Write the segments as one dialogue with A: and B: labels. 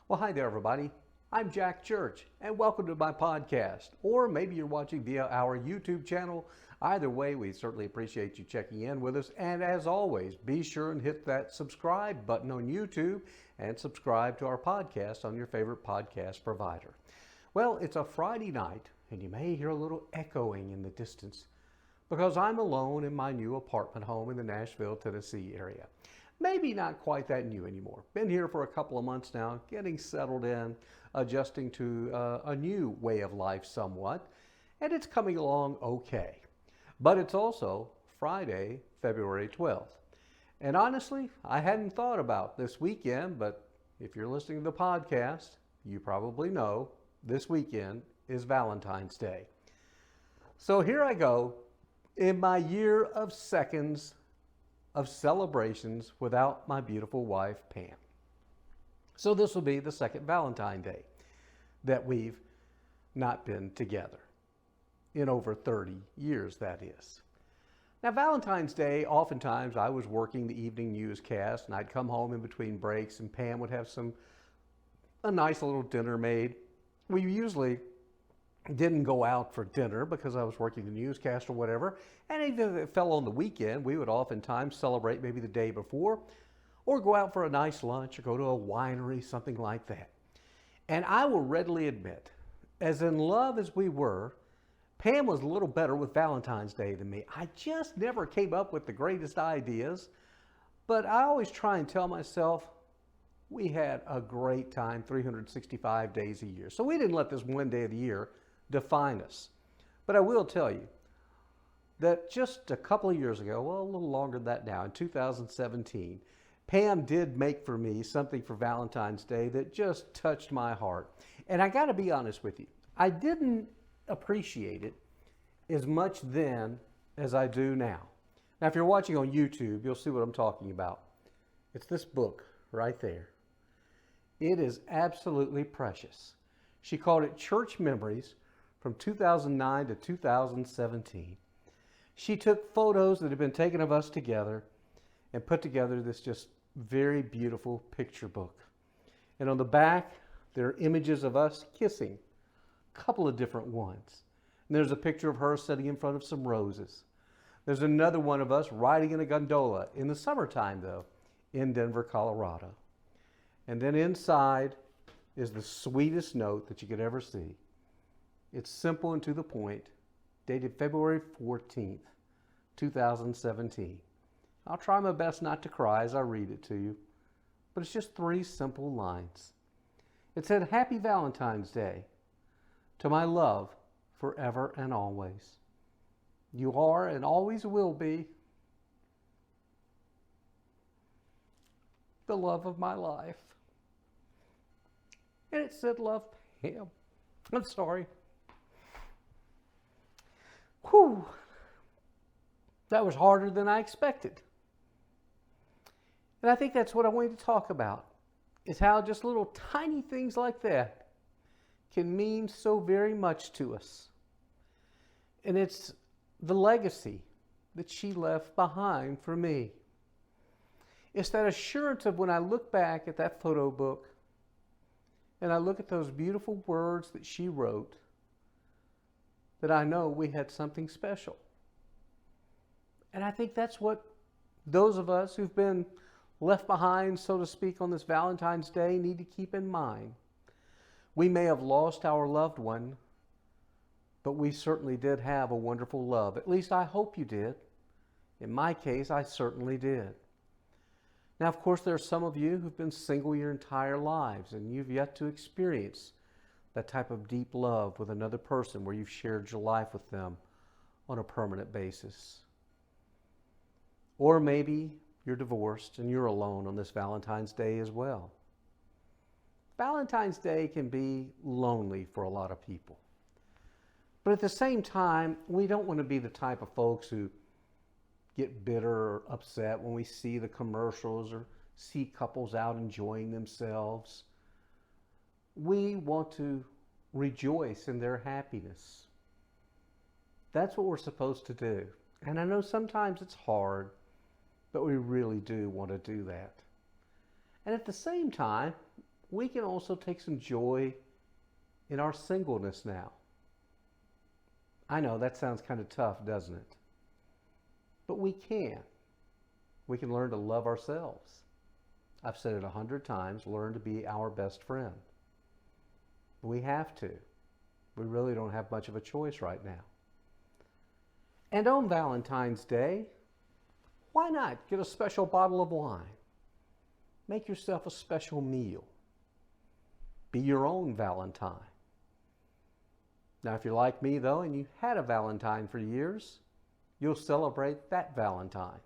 A: Well, hi there, everybody. I'm Jack Church, and welcome to my podcast. Or maybe you're watching via our YouTube channel. Either way, we certainly appreciate you checking in with us. And as always, be sure and hit that subscribe button on YouTube and subscribe to our podcast on your favorite podcast provider. Well, it's a Friday night, and you may hear a little echoing in the distance because I'm alone in my new apartment home in the Nashville, Tennessee area. Maybe not quite that new anymore. Been here for a couple of months now, getting settled in, adjusting to a new way of life somewhat, and it's coming along okay. But it's also Friday, February 12th. And honestly, I hadn't thought about this weekend, but if you're listening to the podcast, you probably know this weekend is Valentine's Day. So here I go in my year of seconds of celebrations without my beautiful wife, Pam. So this will be the second Valentine Day that we've not been together in over 30 years, that is. Now, Valentine's Day, oftentimes I was working the evening newscast and I'd come home in between breaks and Pam would have a nice little dinner made. We usually didn't go out for dinner because I was working the newscast or whatever. And even if it fell on the weekend, we would oftentimes celebrate maybe the day before or go out for a nice lunch or go to a winery, something like that. And I will readily admit, as in love as we were, Pam was a little better with Valentine's Day than me. I just never came up with the greatest ideas, but I always try and tell myself we had a great time 365 days a year. So we didn't let this one day of the year define us. But I will tell you that just a couple of years ago, well, a little longer than that now, in 2017, Pam did make for me something for Valentine's Day that just touched my heart. And I got to be honest with you, I didn't appreciate it as much then as I do now. Now, if you're watching on YouTube, you'll see what I'm talking about. It's this book right there. It is absolutely precious. She called it Church Memories from 2009 to 2017. She took photos that had been taken of us together and put together this just very beautiful picture book. And on the back, there are images of us kissing, a couple of different ones. And there's a picture of her sitting in front of some roses. There's another one of us riding in a gondola in the summertime, though, in Denver, Colorado. And then inside is the sweetest note that you could ever see. It's simple and to the point, dated February 14th, 2017. I'll try my best not to cry as I read it to you, but it's just 3 simple lines. It said, "Happy Valentine's Day to my love forever and always. You are and always will be the love of my life." And it said, "Love, Pam." I'm sorry. Whew. That was harder than I expected. And I think that's what I wanted to talk about, is how just little tiny things like that can mean so very much to us. And it's the legacy that she left behind for me. It's that assurance of when I look back at that photo book and I look at those beautiful words that she wrote, that I know we had something special. And I think that's what those of us who've been left behind, so to speak, on this Valentine's Day need to keep in mind. We may have lost our loved one, but we certainly did have a wonderful love. At least I hope you did. In my case, I certainly did. Now, of course, there are some of you who've been single your entire lives and you've yet to experience that type of deep love with another person where you've shared your life with them on a permanent basis. Or maybe you're divorced and you're alone on this Valentine's Day as well. Valentine's Day can be lonely for a lot of people. But at the same time, we don't want to be the type of folks who get bitter or upset when we see the commercials or see couples out enjoying themselves. We want to rejoice in their happiness. That's what we're supposed to do. And I know sometimes it's hard, but we really do want to do that. And at the same time, we can also take some joy in our singleness now. I know that sounds kind of tough, doesn't it? But we can. We can learn to love ourselves. I've said it 100 times, learn to be our best friend. We have to. We really don't have much of a choice right now. And on Valentine's Day, why not get a special bottle of wine? Make yourself a special meal. Be your own Valentine. Now, if you're like me, though, and you had a Valentine for years, you'll celebrate that Valentine.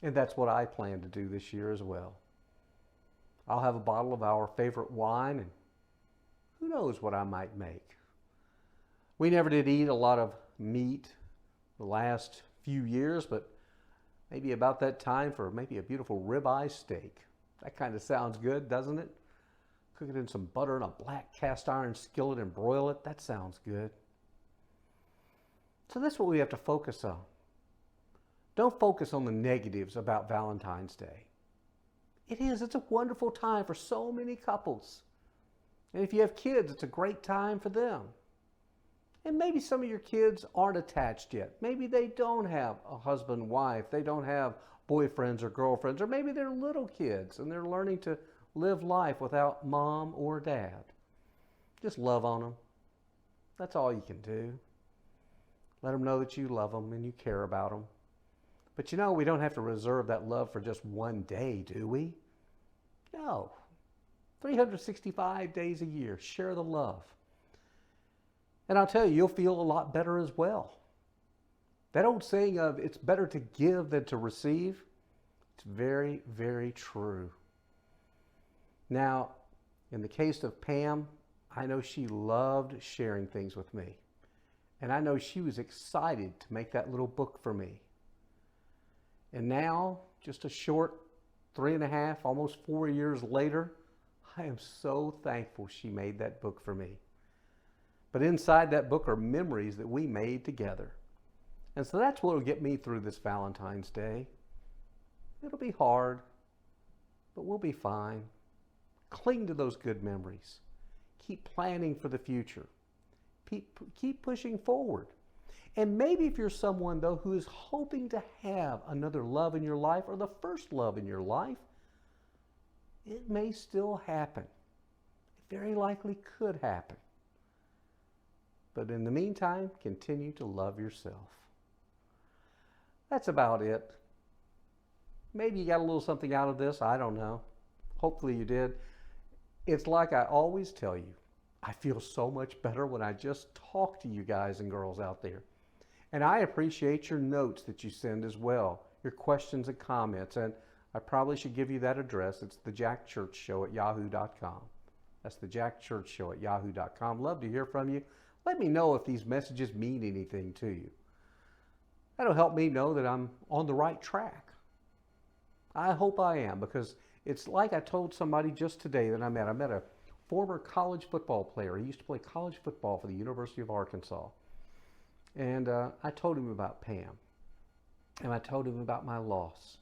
A: And that's what I plan to do this year as well. I'll have a bottle of our favorite wine, and who knows what I might make. We never did eat a lot of meat the last few years, but maybe about that time for maybe a beautiful ribeye steak. That kind of sounds good, doesn't it? Cook it in some butter in a black cast iron skillet and broil it. That sounds good. So that's what we have to focus on. Don't focus on the negatives about Valentine's Day. It's a wonderful time for so many couples. And if you have kids, it's a great time for them. And maybe some of your kids aren't attached yet. Maybe they don't have a husband, wife. They don't have boyfriends or girlfriends. Or maybe they're little kids and they're learning to live life without mom or dad. Just love on them. That's all you can do. Let them know that you love them and you care about them. But you know, we don't have to reserve that love for just one day, do we? No. 365 days a year. Share the love. And I'll tell you, you'll feel a lot better as well. That old saying of it's better to give than to receive, it's very, very true. Now, in the case of Pam, I know she loved sharing things with me. And I know she was excited to make that little book for me. And now, just a short 3.5, almost 4 years later, I am so thankful she made that book for me. But inside that book are memories that we made together. And so that's what will get me through this Valentine's Day. It'll be hard, but we'll be fine. Cling to those good memories. Keep planning for the future. Keep pushing forward. And maybe if you're someone, though, who is hoping to have another love in your life or the first love in your life, it may still happen. It very likely could happen. But in the meantime, continue to love yourself. That's about it. Maybe you got a little something out of this. I don't know. Hopefully you did. It's like I always tell you, I feel so much better when I just talk to you guys and girls out there. And I appreciate your notes that you send as well, your questions and comments. And I probably should give you that address. It's the Jack Church Show at yahoo.com. That's the Jack Church Show at yahoo.com. Love to hear from you. Let me know if these messages mean anything to you. That'll help me know that I'm on the right track. I hope I am, because it's like I told somebody just today that I met. I met a former college football player. He used to play college football for the University of Arkansas. And I told him about Pam. And I told him about my loss.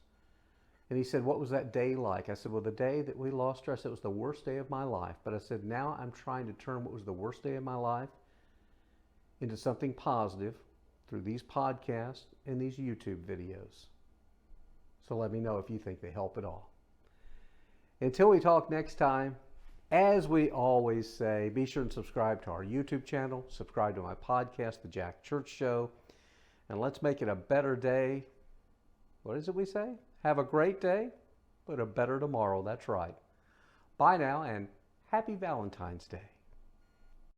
A: And he said, what was that day like? I said, well, the day that we lost her, I said, it was the worst day of my life. But I said, now I'm trying to turn what was the worst day of my life into something positive through these podcasts and these YouTube videos. So let me know if you think they help at all. Until we talk next time, as we always say, be sure and subscribe to our YouTube channel, subscribe to my podcast, The Jack Church Show, and let's make it a better day. What is it we say? Have a great day, but a better tomorrow. That's right. Bye now, and happy Valentine's Day.